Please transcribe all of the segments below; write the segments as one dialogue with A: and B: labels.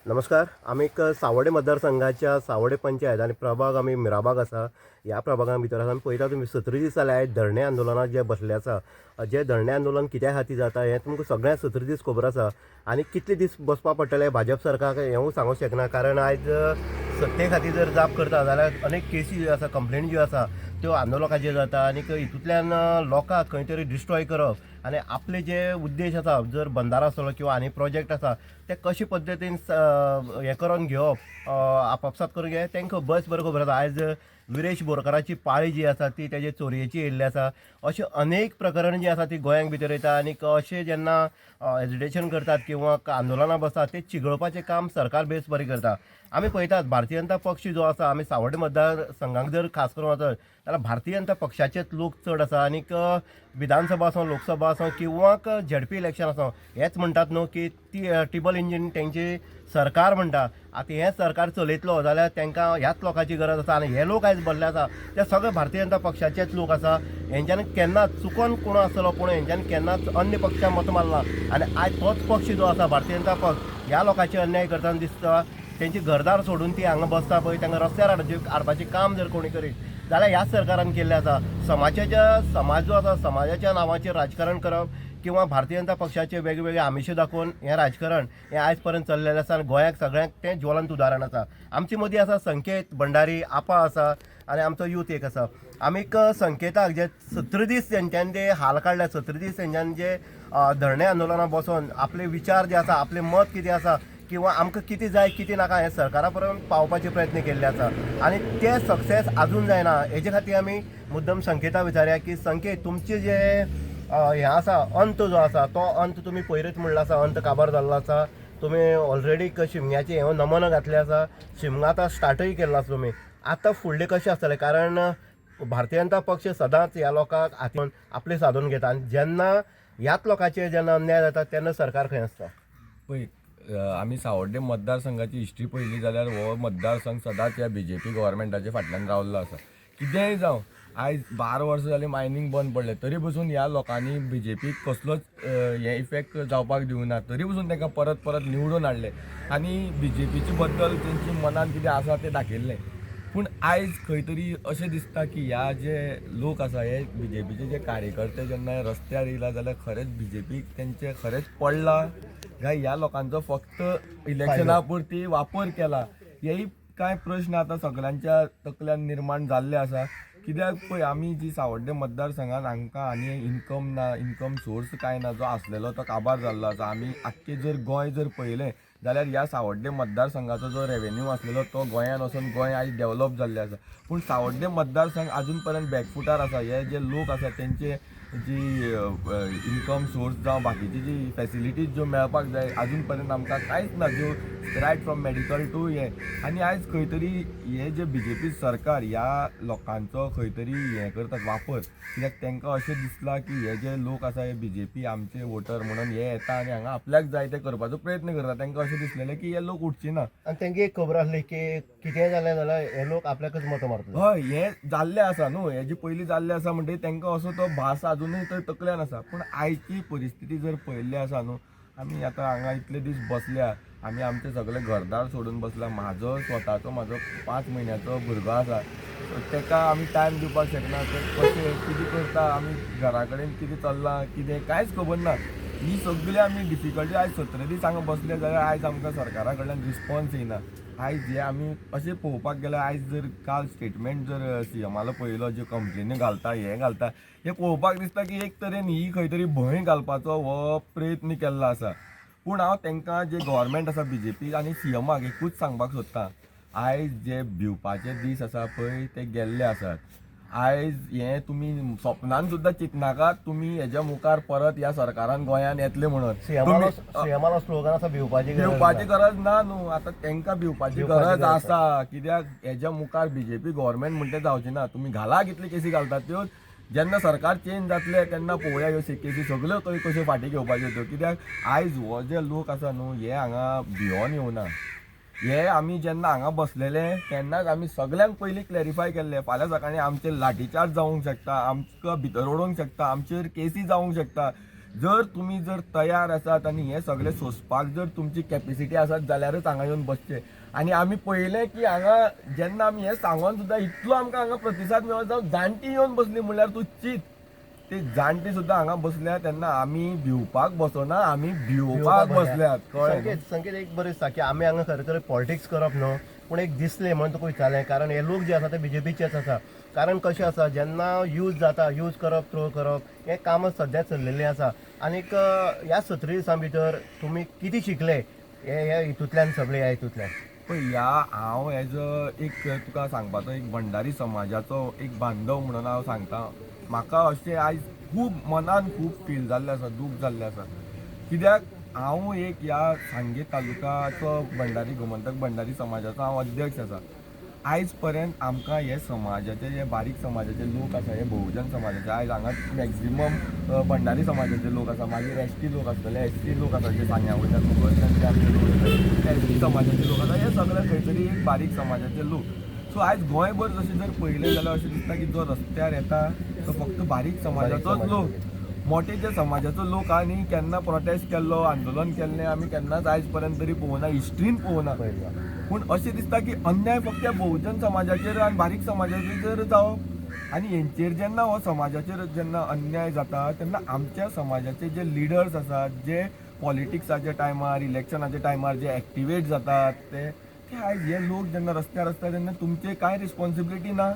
A: नमस्कार. आम्ही एक सावडे मतदारसंघाच्या सावडे पंचायत आणि प्रभाग आम्ही मिराबाग असा. ह्या प्रभागा भितर आसा आमी पळयता तुमी 17 दीस जाले आयज धरणे आंदोलनात जे बसले आसा. जे धरणे आंदोलन कित्या खातीर जाता हें तुमकां सगळ्यांक 17 दीस खबर आसा. आनी कितले दीस बसपा पडटले भाजप सरकार हेंवूय सांगूंक शकना. कारण आयज सत्ते खातीर जर जाप करता जाल्यार अनेक केसी ज्यो आसा, कंप्लेंट ज्यो आसा त्यो आंदोलकाचेर जाता आनी हितूंतल्यान लोकांक खंय तरी डिस्ट्रॉय करप आनी आपले जे उद्देश आसा, जर बंधारो आसलो किंवा आनी प्रोजेक्ट आसा ते कशे पद्दतीन हें करून घेवप, आपापसात करून घेवप तांकां बरें खबर आसा. आयज विरेश बोरकाराची पाळी जी आसा ती तेजे चोरयेची येयल्ली आसा. अशें अनेक प्रकरण जी आसा ती गोंयांक भितर येता आनी अशें जेन्ना एजिटेशन करतात किंवा आंदोलनां बसतात ते चिगळपाचें काम सरकार बेस बरें करता. आमी पळयतात भारतीय जनता पक्ष जो आसा, आमी सावड्डे मतदारसंघाक जर खास करून वचत जाल्यार भारतीय जनता पक्षाचेच लोक चड आसा. आनीक विधानसभा आसूं, लोकसभा आसूं किंवा झेडपी इलेक्शन आसूं, हेच म्हणटात न्हू की ती टिबल इंजीन तेंची सरकार म्हणटा. आतां हें सरकार चलयतलो जाल्यार तांकां ह्याच लोकांची गरज आसा आनी हे लोक आयज भरले आसा ते सगळे भारतीय जनता पक्षाचेच लोक आसा. हेंच्यांनी केन्नाच चुकोन कोण आसतलो पूण हेंच्यांनी केन्नाच अन्य पक्षाक मत मारला आनी आयज तोच पक्ष जो आसा भारतीय जनता पक्ष ह्या लोकांचे अन्याय करतना दिसता. तेंची घरदार सोडून ती हांगा बसता पळय तांकां रस्त्यार हाडपाचें काम जर कोणी करीत जाल्यार ह्याच सरकारान केल्लें आसा. समाज जो आसा समाजाच्या नांवाचेर राजकारण करप किंवा भारतीय जनता पक्षाचे वेगवेगळे आमिशे दाखोवन हें राजकारण हें आयज पर्यंत चल्लेलें आसा आनी गोंयाक सगळ्यांक तें ज्वलंत उदाहरण आसा. आमचे मदीं आसा संकेत भंडारी आपा आसा आनी आमचो यूथ एक आसा. आमी संकेताक जे 17 दीस तेंच्यांनी ते हाल काडल्या, 17 दीस तेंच्यांनी जे धरणे आंदोलनां बसोवन आपले विचार जे आसा, आपलें मत कितें आसा किंवा आमकां कितें जाय कितें नाका हें सरकारा पर्यंत पावपाचे प्रयत्न केल्ले आसा आनी ते सक्सेस आजून जायना. हेजे खातीर आमी मुद्दम संकेता विचारया की संकेत तुमचे जे हें आसा अंत जो आसा तो अंत तुमी पयलींच म्हणलो आसा, अंत काबार जाल्लो आसा. तुमी ऑलरेडी शिमग्याचे हे नमन घातले आसा, शिमगा आतां स्टार्टय केल्लो आसा तुमी. आतां फुडलें कशें आसतलें? कारण भारतीय जनता पक्ष सदांच ह्या लोकांक हातीन आपले साधून घेता आनी जेन्ना ह्याच लोकांचेर जेन्ना अन्याय जाता तेन्ना सरकार खंय आसता.
B: पळय, आमी सावड्डे मतदारसंघाची हिस्ट्री पळयली जाल्यार हो मतदारसंघ सदांच ह्या बीजेपी गव्हर्मेंटाच्या फाटल्यान रावल्लो आसा. कितेंय जावं, आयज 12 वर्सां जालीं मायनींग बंद पडलें तरी पसून ह्या लोकांनी बीजेपीक कसलोच हे इफेक्ट जावपाक दिवना. तरी पसून तांकां परत परत निवडून हाडले आनी बीजेपीचे बद्दल तेंची मनान कितें आसा तें दाखयल्लें. पूण आयज खंय तरी अशें दिसता की ह्या जे लोक आसा हे बीजेपीचे जे कार्यकर्ते जेन्ना रस्त्यार येयला जाल्यार खरेंच बीजेपीक तेंचे खरेंच पडला काय ह्या लोकांचो फक्त इलेक्शना पुरती वापर केला, हेही कांय प्रश्न आतां सगळ्यांच्या तकल्यान निर्माण जाल्ले आसा. कित्याक पळय, आमी जी सावड्डे मतदारसंघान हांकां आनी इन्कम ना, इन्कम सोर्स कांय ना, जो आसलेलो तो काबार जाल्लो आसा. आमी आख्खे जर गोंय जर पळयलें जाल्यार ह्या सावड्डे मतदारसंघाचो जो रेवेन्यू आसलेलो तो गोंयान वचून गोंय आयज डेव्हलप जाल्लें आसा. पूण सावड्डे मतदारसंघ आजून पर्यंत बॅकफुटार आसा. हे जे लोक आसा तेंचे जी इन्कम सोर्स जावं बाकीची जी फॅसिलिटीज ज्यो मेळपाक जाय आजून पर्यंत आमकां कांयच ना, ज्यो रायट फ्रॉम मेडिकल टू हे. आनी आयज खंय तरी हे जे बीजेपी सरकार ह्या लोकांचो खंय तरी हें करतात वापर, कित्याक तांकां अशें दिसलां की हे जे लोक आसा हे बीजेपी आमचे वोटर म्हणून हे येता आनी हांगा आपल्याक जाय ते करपाचो प्रयत्न करता. तांकां अशें दिसलेलें की हे लोक उठचे ना
A: आनी तेंगे एक खबर आसली की कितेंय जालें जाल्यार हे लोक आपल्याकच मत मारतात.
B: हय, हें जाल्लें आसा न्हू, हेजी पयलीं जाल्लें आसा म्हणटकीर तांकां असो तो भास अजुनूय तर तकल्यान आसा. पूण आयची परिस्थिती जर पळयल्ली आसा न्हू, आमी आतां हांगा इतले दीस बसल्या, आमी आमचे सगळे घरदार सोडून बसला. म्हाजो 5 म्हयन्याचो भुरगो आसा, ताका आमी टायम दिवपाक शकना. ते कशें कितें करता, आमी घरा कडेन कितें चल्लां कितें कांयच खबर ना. ही सगळी आमी डिफिकल्टी आयज 17 दीस हांगा बसले जाल्यार आयज आमकां सरकारा कडल्यान रिस्पॉन्स येयना. आयज हे आमी अशें पळोवपाक गेल्यार आयज जर काल स्टेटमेंट जर सीएमालो पळयलो, ज्यो कंप्लेनी घालता हे पळोवपाक दिसता की एक तरेन ही खंय तरी भंय घालपाचो हो प्रयत्न केल्लो आसा. पूण हांव तांकां जे गव्हर्मेंट आसा बीजेपी आनी सीएमाक एकूच सांगपाक सोदतां, आयज जे भिवपाचे दीस आसा पळय ते गेल्ले आसात. आयज हें तुमी स्वप्नान सुद्दां चिंतनाकात तुमी हेज्या मुखार परत ह्या सरकारान गोंयान येतले म्हणून.
A: सीएमालो स्लोगन आसा भिवपाची
B: गरज ना न्हू. आतां तांकां भिवपाची गरज आसा, कित्याक हेज्या मुखार बीजेपी गव्हर्मेंट म्हणटा जावची ना. तुमी घाला कितले केसी घालतात त्यो, जेन्ना सरकार चेंज जातले तेन्ना पळोवया ह्यो केसी सगळ्यो थंय कश्यो फाटीं घेवपाच्यो त्यो. कित्याक आयज हो जे लोक आसा न्हू हे हांगा भिवून येवना. हे आमी जेन्ना हांगा बसलेले तेन्नाच आमी सगळ्यांक पयलीं क्लॅरिफाय केल्लें, फाल्यां सकाळीं आमचे लाठीचार्ज जावंक शकता, आमकां भितर ओडूंक शकता, आमचेर केसी जावंक शकता. जर तुम्ही जर तयार आसात आनी हे सगळे सोंसपाक जर तुमची कॅपेसिटी आसात जाल्यारच हांगा येवन बसचे. आनी आमी पळयलें की हांगा जेन्ना आमी हें सांगोन सुद्दां इतलो आमकां हांगा प्रतिसाद मेळ्ळो, जावं जाणटी येवन बसली म्हणल्यार तूं चिंत. ते जाणटी सुद्दां हांगा बसल्या तेन्ना आमी भिवपाक बसोना, आमी भिवपाक बसल्यात. कळ्ळें?
A: संकेत एक बरें दिसता की आमी हांगा खरें तर पॉलिटिक्स करप न्हू, पूण एक दिसलें म्हणून तुका विचारलें, कारण हे लोक जे आसा ते बीजेपीचेच आसा. कारण कशें आसा, जेन्ना यूज जाता, यूज करप, थ्रो करप, हें काम सद्या चल्लेलें आसा. आनीक ह्या 17 दिसां भितर तुमी कितें शिकले हे हितूंतल्यान, सगळे ह्या हितूंतल्यान?
B: पळय, हांव एज एक तुका सांगपाचो एक भंडारी समाजाचो एक बांदव म्हणून हांव सांगता. म्हाका अशें आयज खूब मनान खूब फील जाल्लें आसा, दूख जाल्लें आसा. कित्याक हांव एक ह्या सांगे तालुकाचो भंडारी गोमंतक भंडारी समाजाचो हांव अध्यक्ष आसा. आयज पर्यंत आमकां हे समाजाचे जे बारीक समाजाचे लोक आसा, हे बहुजन समाजाचे, आयज हांगा मॅक्झिमम भंडारी समाजाचे लोक आसा, मागीर एसटी लोक आसतले, एसटी लोक आसा जे सांग्या वयल्यान मुगलच्यान आमचे लोक आसतले, एसटी समाजाचे लोक आसा, हे सगळे खंय तरी एक बारीक समाजाचे लोक. सो आयज गोंयभर जशें जर पळयलें जाल्यार अशें दिसता की जो रस्त्यार येता तो फक्त बारीक समाजाचोच लोक. मोठे जे समाजाचो लोक आनी केन्ना प्रोटेस्ट केल्लो, आंदोलन केल्लें आमी केन्नाच आयज पर्यंत तरी पळोवना, हिस्ट्रीन पळोवना. पूण अशें दिसता की अन्याय फक्त बहुजन समाजाचेर आनी बारीक समाजाचेर जावप. आनी हेंचेर जेन्ना हो समाजाचेर जेन्ना अन्याय जाता तेन्ना आमच्या समाजाचे जे लिडर्स आसात, जे पॉलिटिक्साच्या टायमार, इलेक्शनाच्या टायमार जे एक्टिवेट जातात, ते आयज हे लोक जेन्ना रस्त्यार आसता तेन्ना तुमचे कांय रिस्पॉन्सिबिलिटी ना.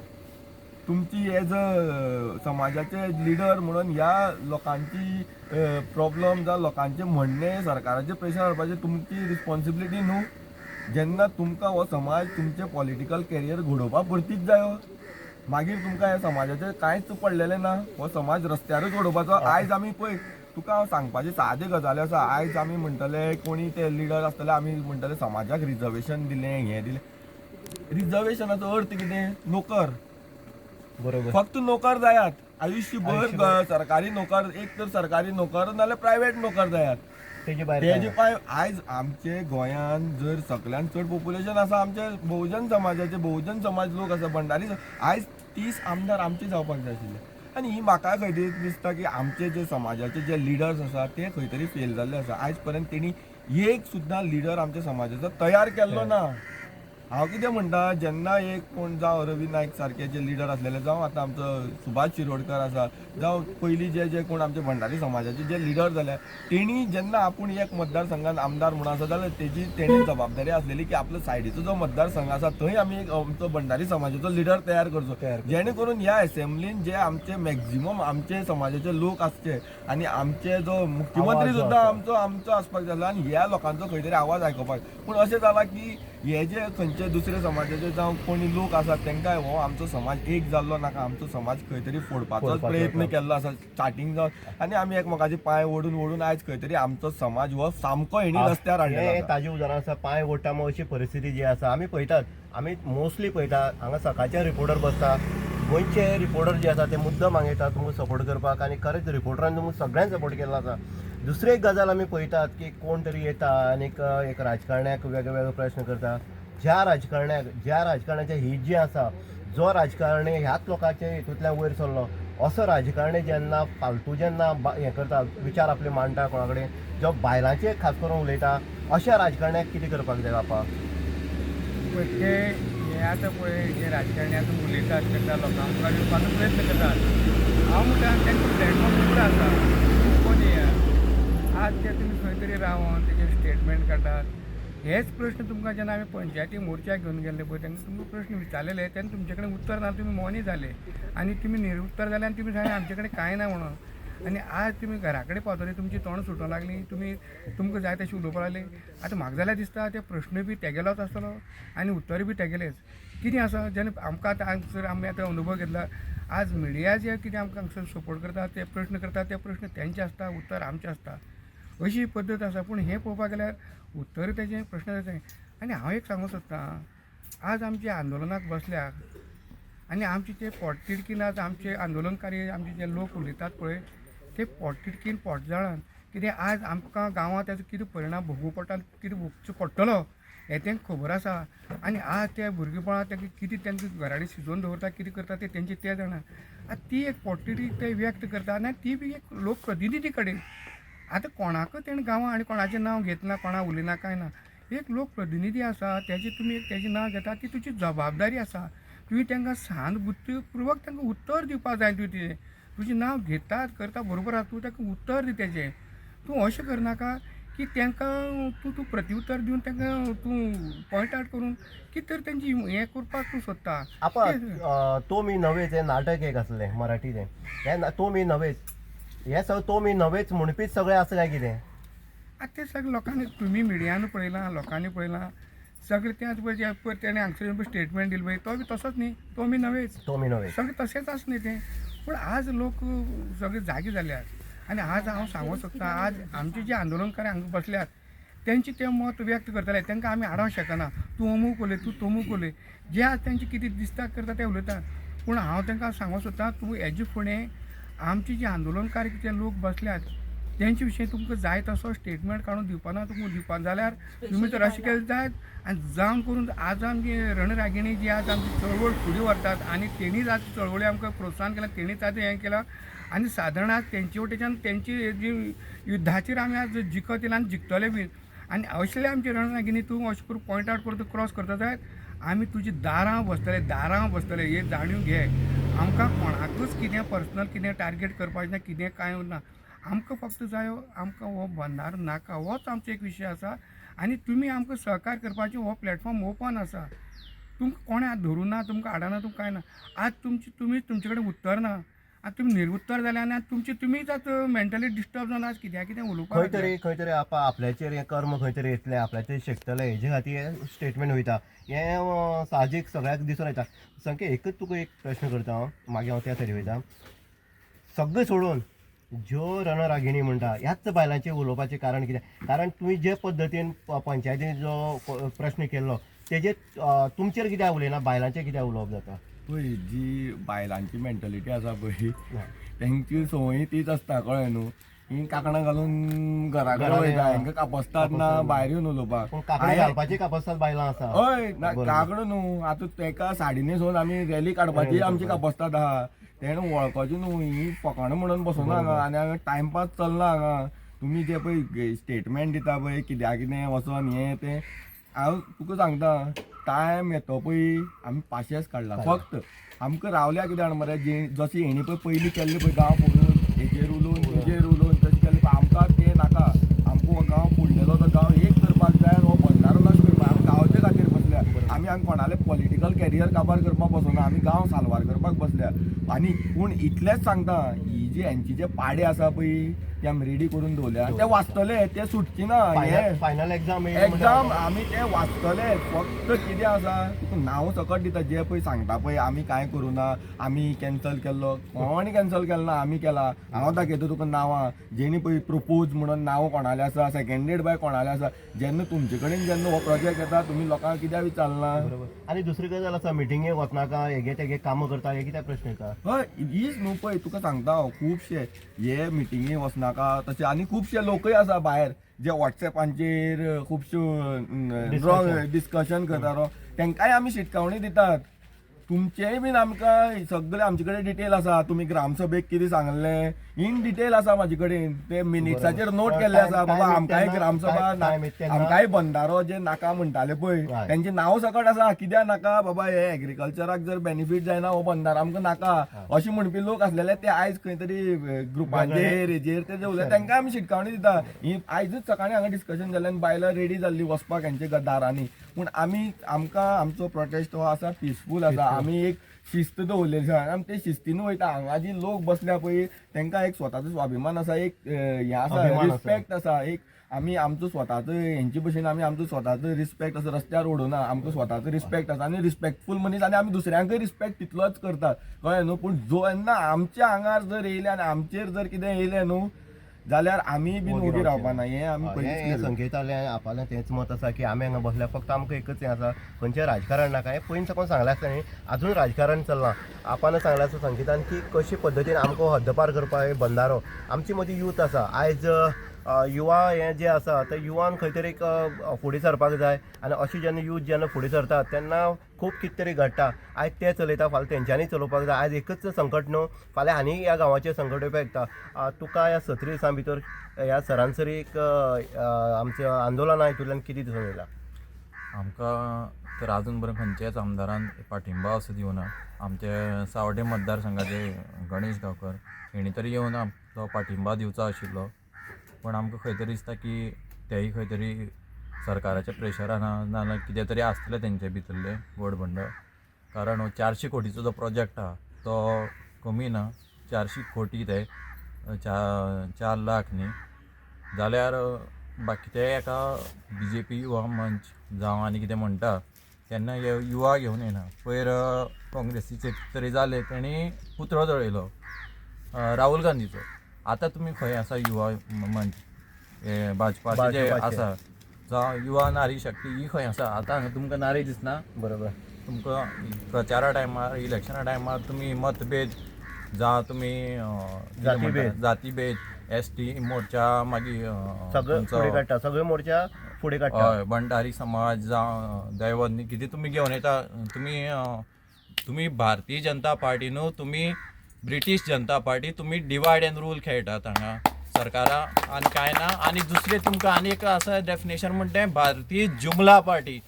B: तुमची एज अ समाजाचे लिडर म्हणून ह्या लोकांची प्रॉब्लम जावं लोकांचे म्हणणे सरकाराचे प्रेशर हाडपाचे तुमची रिस्पॉन्सिबिलिटी न्हू. जेन्ना तुमकां हो समाज तुमचे पॉलिटिकल कॅरियर घडोवपा परतीच जायो, मागीर तुमकां ह्या समाजाचें कांयच पडलेलें ना. हो समाज रस्त्यारूच घडोवपाचो. आयज आमी पळय, तुका हांव सांगपाचें सादे गजाली आसा. आयज आमी म्हणटले कोणी ते लिडर आसतले, आमी म्हणटले समाजाक रिजर्वेशन दिलें, हें दिलें. रिजर्वेशनाचो अर्थ कितें? नोकर.
A: बरोबर.
B: फक्त नोकर जायात आयुश्यभर. सरकारी नोकर, एक तर सरकारी नोकर नाल्यार प्रायव्हेट नोकर जायात.
A: तेजे
B: तेजे पाय आयज आमचे गोंयान जर सगळ्यान चड पॉप्युलेशन आसा आमचे बहुजन समाजाचे, बहुजन समाज लोक आसा, भंडारी आयज 30 आमदार आमचे जावपाक जाय आशिल्ले. आनी ही म्हाका खंय तरी दिसता की आमचे जे समाजाचे जे लिडर्स आसा ते खंय तरी फेल जाल्ले आसा. आयज पर्यंत तेणी एक सुद्दां लिडर आमच्या समाजाचो तयार केल्लो ना. हांव कितें म्हणटा, जेन्ना एक कोण जावं रवी नायक सारके जे लिडर आसलेले, जावं आतां आमचो सुभाष शिरोडकर आसा, जावं पयलीं जे जे कोण आमचे भंडारी समाजाचे जे लिडर जाले, तेणी जेन्ना आपूण एक मतदारसंघात आमदार म्हणून आसा जाल्यार तेणी जबाबदारी आसलेली की आपलो सायडीचो जो मतदारसंघ आसा थंय आमी एक आमचो भंडारी समाजाचो लिडर तयार करचो, जेणे करून ह्या असेंब्लीन जे आमचे मॅक्झिमम आमचे समाजाचे लोक आसचे आनी आमचे जो मुख्यमंत्री सुद्दां आमचो आसपाक जाय आनी ह्या लोकांचो खंय तरी आवाज आयकुपाक. पूण अशें जाला की हे जे खंयचे दुसरे समाजाचे जावं कोणी लोक आसात तांकां हो आमचो समाज एक जाल्लो नाका, आमचो समाज खंय तरी फोडपाचो प्रयत्न केल्लो आसा स्टार्टींग जावन, आनी आमी एकमेकाचे पांय ओडून आयज खंय तरी आमचो समाज हो सामको हेणी रस्त्यार हाडलेलो.
A: ताजें उदाहरण आसा. पांय ओडटा मग अशी परिस्थिती जी आसा आमी पळयतात, आमी मोस्टली पळयतात हांगा सकाळचे रिपोर्टर बसता, गोंयचे रिपोर्टर जे आसा ते मुद्दम हांगा येतात तुमकां सपोर्ट करपाक, आनी खरेंच रिपोर्टरान तुमकां सगळ्यांक सपोर्ट केल्लो आसा. दुसरी एक गजाल आमी पळयतात की कोण तरी येता आनीक एक राजकारण्याक वेगळे प्रश्न करता. ज्या राजकारण्याचें हीत जें आसा, जो राजकारणी ह्याच लोकांचे हितूंतल्यान वयर सरलो, असो राजकारणी जेन्ना फालतू जेन्ना हें करता, विचार आपले मांडटा कोणा कडेन, जो बायलांचे खास करून उलयता, अशा राजकारण्याक कितें करपाक जाय बापा?
C: ते हे आतां पळय, जे राजकारणी आतां उलयतात करता लोकांक मुखार येवपाचो प्रयत्न करतात. हांव म्हणटा तांकां प्लॅटफॉर्म खूब आसा, कोण येयात. आज ते तुमी खंय तरी रावन तेजेर स्टेटमेंट काडटात. हेच प्रश्न तुमकां जेन्ना आमी पंचायती मोर्चा घेवन गेल्ले पळय तेन्ना तुमकां प्रश्न विचारलेले, तेन्ना तुमचे कडेन उत्तर ना, तुमी मौनी जाले आनी तुमी निरुत्तर जाले आनी तुमी सांगले आमचे कडेन कांय ना म्हणून. आनी आज तुमी घरा कडेन पावतले तुमची तोंड सुटोंक लागली, तुमकां जाय तशें उलोवपाक लागले. आतां म्हाका जाल्यार दिसता ते प्रश्न बी तेगेलोच आसतलो आनी उत्तर बी तेगेलेच. कितें आसा जेन्ना आमकां आतां जर आमी आतां अनुभव घेतला, आज मिडिया जे कितें आमकां सपोर्ट करता, ते प्रश्न करता, ते प्रश्न तेंचे आसता, उत्तर आमचें आसता, अशी पद्दत आसा. पूण हें पळोवपाक गेल्यार उत्तर तेजें प्रश्न तेजें. आनी हांव एक सांगूंक सोदतां, आज आमचे आंदोलनाक बसल्यात आनी आमचे ते पोटतिडकीन आज आमचे आंदोलनकारी आमचे जे लोक उलयतात पळय ते पोटतिडकीन पोटजाळान कितें आज आमकां गांवांत ताजो कितें परिणाम भोगूंक पडटा, कितें भोगचो पडटलो हें तांकां खबर आसा आनी आज त्या भुरगेपणां तांकां कितें तांकां घरा कडेन शिजोवन दवरता कितें करता ते तेंचे ते जाणा आतां ती एक पॉलिटिक्स ते व्यक्त करता आनी ती बी एक लोकप्रतिनिधी कडेन आतां कोणाक तेणें गांवां आनी कोणाचें नांव घेतना कोणा उलयना कांय ना एक लोकप्रतिनिधी आसा तेजें तुमी एक तेजें नांव घेता ती तुजी जबाबदारी आसा तुवें तांकां सहानुभुतीपूर्वक तांकां उत्तर दिवपाक जाय तुजें नांव घेतात करता बरोबर आसा तूं ताका उत्तर दी तेजें तूं अशें करनाका की तांकां तूं प्रत्युत्तर दिवन तांकां तूं पॉयंट आउट करून कितें तरी तेंची हें करपाक तूं सोदता
A: तो मी नवेच हें नाटक एक आसलें मराठीचें हें तो मी नवेच हें सगळें तो मी नवेच म्हणपीच सगळें आसा काय कितें
C: आतां तें सगळें लोकांनी तुमी मिडियान पळयलां लोकांनी पळयलां सगळें तें पळय तेणें हांगसर स्टेटमेंट दिलें पळय तो बी तसोच न्ही तो बी नवेच
A: तो मी नवेच
C: सगळें तशेंच आसा न्ही तें पूण आज लोक सगळे जागे जाल्यात आनी आज हांव सांगूंक सोदतां आज आमचे जे आंदोलनकारी हांगा बसल्यात तेंचें तें मत व्यक्त करतले तांकां आमी आडावंक शकना तूं अमूक उलय तूं तमूक उलय जे आज तेंचें कितें दिसता करता तें उलयता पूण हांव तांकां सांगूंक सोदतां तूं हेजे फुडें आमचे जे आंदोलनकारी जे लोक बसल्यात तेंचे विशीं तुमकां जाय तसो स्टेटमेंट काडून दिवपाना तुमकां दिवपाक जाल्यार तुमी तर अशें केलें जायत आनी जावन करून आज आमची रणरागिणी जी आज आमची चळवळ फुडें व्हरतात आनी तेणीच आज चळवळी आमकां प्रोत्साहन केलां तेणीच आज हें केलां आनी सादारण आज तेंचे वटेच्यान तेंची जी युद्धाचेर आमी आज जिखत येयला आनी जिखतले बी आनी असले आमची रणरागिणी तूं अशें करून पॉयंट आउट करता क्रॉस करता जायत आमी तुजी दारां बसतले हे जाणीव घे आमकां कोणाकूच कितें पर्सनल कितें टार्गेट करपाचें ना कितें कांय ना आमकां फक्त जायो आमकां हो बंदारो नाका होच आमचो एक विशय आसा आनी तुमी आमकां सहकार्य करपाचें हो प्लॅटफॉर्म ओपन आसा तुमकां कोणें धरूं ना तुमकां आडाना तुमकां कांय ना आज तुमचे कडेन उत्तर ना आतां तुमी निर्उत्तर जाले आनी आतां तुमीच आतां मेंटली डिस्टर्ब जावन आज कित्याक उलोवपाक
A: खंय तरी आपल्याचेर हें कर्म खंय तरी येतलें आपल्याचेर शिकतलें हेजे खातीर हें स्टेटमेंट वयता हें साहजीक सगळ्याक दिसून येता सामकें एकच तुका एक प्रश्न करता हांव मागीर हांव त्या तरी वयता सगळें सोडून ज्यो रणरागिणी म्हणटा ह्याच बायलांचेर उलोवपाचें कारण कितें कारण तुमी जे पद्दतीन पंचायतीन जो प्रश्न केल्लो तेजेर तुमचेर कित्याक उलयना बायलांचेर कित्याक उलोवप जाता
B: पळय जी बायलांची मेंटलिटी आसा पळय तेंची संवय तीच आसता कळ्ळें न्हू ही कांकणां घालून घरा कडेन वयता हांकां कापसतात ना भायर येवन उलोवपाक
A: पूण कांकणां घालपाची कापसतात बायलां आसा
B: हय कांकणां न्हू आतां ताका साडी न्हेसोवन आमी रॅली काडपाची आमची कापसतात आहा तेणें वळखोची न्हू ही फकाणां म्हणून बसून हांगा आनी हांगा टायमपास चलना हांगा तुमी जे पळय स्टेटमेंट दिता पळय कित्याक कितें वचोन हें तें हांव तुका सांगता टायम येतो पळय आमी पाशेंस काडला फक्त आमकां रावल्या कितें जाण मरे जशी हेणी पळय पयलीं केल्ली पळय गांव फोडून हेजेर उलोवन तशें केलें पळय आमकां तें नाका आमकां गांव फोडलेलो तो गांव एक करपाक जाय हो बंदारो नश्ट करपाक आमी गांवचे खातीर बसल्या आमी कोणाले पॉलिटिकल कॅरियर काबार करपाक बसोना आमी गांव साल्वार करपाक बसल्या आनी पूण इतलेंच सांगता ही जी हेंची जे पाडे आसा पळय ते आमी रेडी करून दवरल्या ते वाचतले ते सुटची ना
A: फायनल एग्जाम
B: आमी ते वाचतले फक्त कितें आसा तुका नांव सकट दिता जे पळय सांगता पळय आमी कांय करूना आमी कॅन्सल केल्लो कोणी कॅन्सल केलो ना आमी केला हांव दाखयता तुका नांवां जेणी पळय प्रपोज म्हणून नांव कोणाले आसा सेकेंडेड बाय कोणाले आसा जेन्ना तुमचे कडेन जेन्ना हो प्रोजेक्ट येता तुमी लोकांक कित्याक विचारना
A: आनी दुसरी गजाल आसा मिटिंगेक वचनाका हेगे तेगे कामां करता हे कित्याक प्रश्न येता
B: हय हीच न्हू पळय तुका सांगता हांव खुबशे हे मिटिंगेक वचनाका तशें आनी खुबशे लोकय आसा भायर जे वॉट्सॅपांचेर खुबश्यो डिस्कशन करता तेंकांय आमी शिटकावणी दितात तुमचेय बीन आमकां सगळे आमचे कडेन डिटेल आसा तुमी ग्रामसभेक कितें सांगलें इन डिटेल आसा म्हाजे कडेन ते मिनिट्साचेर नोट केल्ले आसा बाबा आमकांय ग्रामसभा आमकांय बंदारो जे नाका म्हणटाले पळय तेंचे नांव सकट आसा कित्याक नाका बाबा हे एग्रीकल्चराक जर बेनिफीट जायना हो बंदारो आमकां नाका अशें म्हणपी लोक आसलेले ते आयज खंय तरी ग्रुपांचेर हेजेर ते उलयता तेंकां आमी शिटकावणी दिता ही आयजूच सकाळीं हांगा डिस्कशन जालें आनी बायलां रेडी जाल्लीं वचपाक हेंच्या दारांनी पूण आमकां आमचो प्रोटेस्ट हो आसा पिसफूल आसा आमी एक शिस्त दवरलेली आसा आमी ते शिस्तीन वयता हांगा जी लोक बसल्या पळय तेंकां एक स्वताचो स्वाभिमान आसा एक हें आसा रिस्पेक्ट आसा एक आमी आमचो स्वताचो हेंचे भशेन आमी आमचो स्वताचो रिस्पेक्ट असो रस्त्यार उडोवना आमकां स्वताचो रिस्पेक्ट आसा आनी रिस्पेक्टफूल मनीस आनी आमी दुसऱ्यांकय रिस्पेक्ट तितलोच करतात कळ्ळें न्हू पूण जेन्ना आमच्या आंगार जर येयलें आनी आमचेर जर कितें येयलें न्हू जाल्यार आमी बीन उबी रावपाना हें आमी
A: हें संकेतालें आपल्यालें तेंच मत आसा की आमी हांगा बसल्या फक्त आमकां एकच हें आसा खंयचें राजकारण नाका हें पयलीं साकून सांगलें आसता न्ही आजून राजकारण चलना आपान सांगलें आसा संकेतान की कशे पद्दतीन आमकां हद्दपार करपाक बंदारो आमची मदीं यूथ आसा आयज युवा हे जे आसा ते युवान खंय तरी एक फुडें सरपाक जाय आनी अशी जेन्ना यूथ जेन्ना फुडें सरता तेन्ना खूब कितें तरी घडटा आयज ते चलयता फाल्यां तेंच्यांनी चलोवपाक जाय आयज एकच संकट न्हू फाल्यां आनी ह्या गांवाचेर संकट येवपाक शकता तुका ह्या 17 दिसां भितर ह्या सरासरी एक आमच्या आंदोलना हितूंतल्यान कितें दिसून येयला
D: आमकां तर अजून पर्यंत खंयच्याच आमदारान पाठिंबा असो दिवना आमचे सावड्डे मतदारसंघाचे गणेश गांवकर हेणी तरी येवन आमचो पाठिंबा दिवचो आशिल्लो पण आमकां खंय तरी दिसता की तेय खंय तरी सरकाराच्या प्रेशरान नाजाल्यार कितें तरी आसतलें तेंचे भितरले घोडबंड कारण 400 कोटीचो जो प्रोजेक्ट आहा तो कमी ना 400 कोटी ते 4 लाख न्ही जाल्यार बाकी ते एका BJP युवा मंच जावं आनी कितें म्हणटा तेन्ना हे युवा घेवन येना पयर काँग्रेसीचे तरी जाले तेणी पुतळो जळयलो राहुल गांधीचो आतां तुमी खंय आसा युवा मंच हे भाजपाचे जे आसा जावं युवा नारी शक्ती ही खंय आसा आतां हांगा तुमकां नारी दिसना
A: बरोबर
D: तुमकां प्रचारा टायमार इलेक्शना टायमार तुमी मतभेद जावं तुमी जातीभेद ST मोर्चा मागीर
A: सगळं फुडें काडटा सगळे मोर्चा फुडें काडटा
D: हय भंडारी समाज जावं दैवत कितें तुमी घेवन येता तुमी भारतीय जनता पार्टी न्हू तुमी ब्रिटीश जनता पार्टी तुमी डिवायड एंड रूल खेळटात हांगा सरकारा आनी कांय ना आनी दुसरें तुमकां आनी एक आसा डेफिनेशन म्हणटा भारतीय जुमला पार्टी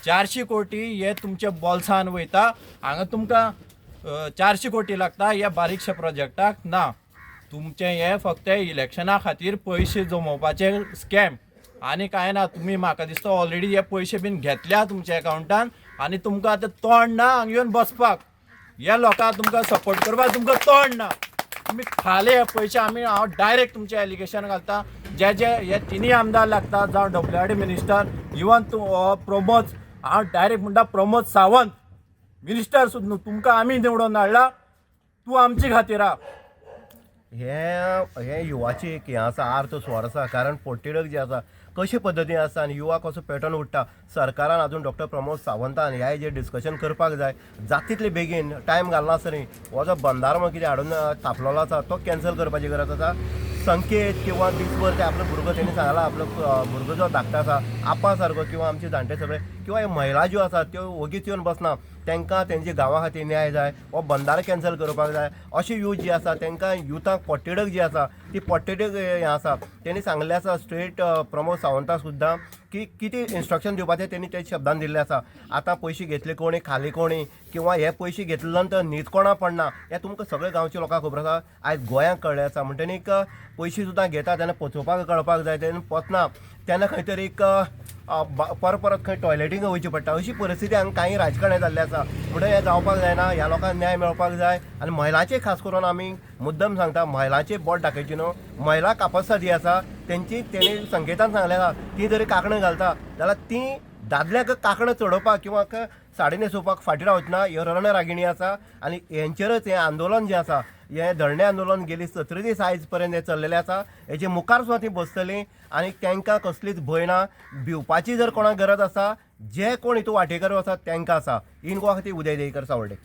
D: 400 कोटी हे तुमच्या बॉल्सान वयता हांगा तुमकां 400 कोटी लागता ह्या बारीकशा प्रोजेक्टाक ना तुमचें हें फक्त इलेक्शना खातीर पयशे जमोवपाचे स्कॅम आनी कांय ना तुमी म्हाका दिसता ऑलरेडी हे पयशे बीन घेतल्या तुमच्या अकाउंटान आनी तुमकां आतां तोंड ना हांगा येवन बसपाक ह्या लोकांक तुमकां सपोर्ट करपाक तुमकां तोंड ना तुमी खाले हे पयशे हांव डायरेक्ट तुमचें एलिगेशन घालता जे हे तिनूय आमदार लागता जावं WRD मिनिस्टर इवन प्रमोद हांव डायरेक्ट म्हणटा प्रमोद सावंत मिनिस्टर सुद्दां न्हू तुमकां आमी निवडून हाडला तूं आमची खातीर
A: हे युवाची एक हें आसा अर्थ स्वर आसा कारण पोट्टेडक जे आसा कशे पद्दतीन आसा आनी युवा कसो पॅटर्न उडटा सरकारान आजून डॉक्टर प्रमोद सावंतान ह्या जे डिस्कशन करपाक जाय जाता तितले बेगीन टायम घालनासतरी हो जो बंदारो म्हण कितें हाडून थापलेलो आसा तो कॅन्सल करपाची गरज आसा संकेत किंवा दिसभर ते आपलो भुरगो तेणी सांगला आपलो भुरगो जो धाकटो आसा आपा सारको किंवा आमचे जाणटे सगळे किंवा हे महिला ज्यो आसात त्यो वगीच येवन बसना तांकां तेंच्या गांवा खातीर न्याय जाय हो बंदारो कॅन्सल करपाक जाय अशी यूथ जी आसा तांकां युथाक पोट्टेडक जी आसा ती पोट्टेडक हें आसा तेणी सांगलें आसा स्ट्रेट प्रमोद सावंताक सुद्दां की कितें इन्स्ट्रक्शन दिवपाचें तेणी त्या शब्दान दिल्लें आसा आतां पयशे घेतले कोणी खाली कोणी किंवा हे पयशे घेतले नंतर न्हीद कोणा पडना हें तुमकां सगळ्या गांवच्या लोकांक खबर आसा आयज गोंयांक कळ्ळें आसा म्हणटनीक पयशे सुद्दां घेता तेन्ना पोचोवपाक कळपाक जाय तेन्ना पोचना तेन्ना खंय तरी एक परत खंय टॉयलेटींक वयचें पडटा अशी परिस्थिती हांगा कांय राजकारणी जाल्ली आसा म्हणटकीर हें जावपाक जायना ह्या लोकांक न्याय मेळपाक जाय आनी महिलांचें खास करून आमी मुद्दम सांगता महिलांचें बोट दाखयची न्हू महिला कापसा जी आसा तेंची तेणी संकेतान सांगलें आसा ती जरी कांकणां घालता जाल्यार ती दादल्याक कांकणां चडोवपाक किंवा साडी न्हेसोवपाक फाटीं रावचना ह्यो रणरागिणी आसा आनी हेंचेरच हें आंदोलन जें आसा हें धरणे आंदोलन गेली 17 दीस आयज पर्यंत हें चल्लेलें आसा हेचे मुखार सुद्दां ती बसतलीं आनी तांकां कसलीच भंय ना भिवपाची जर कोणाक गरज आसा जे कोण हितून वांटेकार आसात तांकां आसा इन गोवा खातीर उदय देयकर सावर्डे.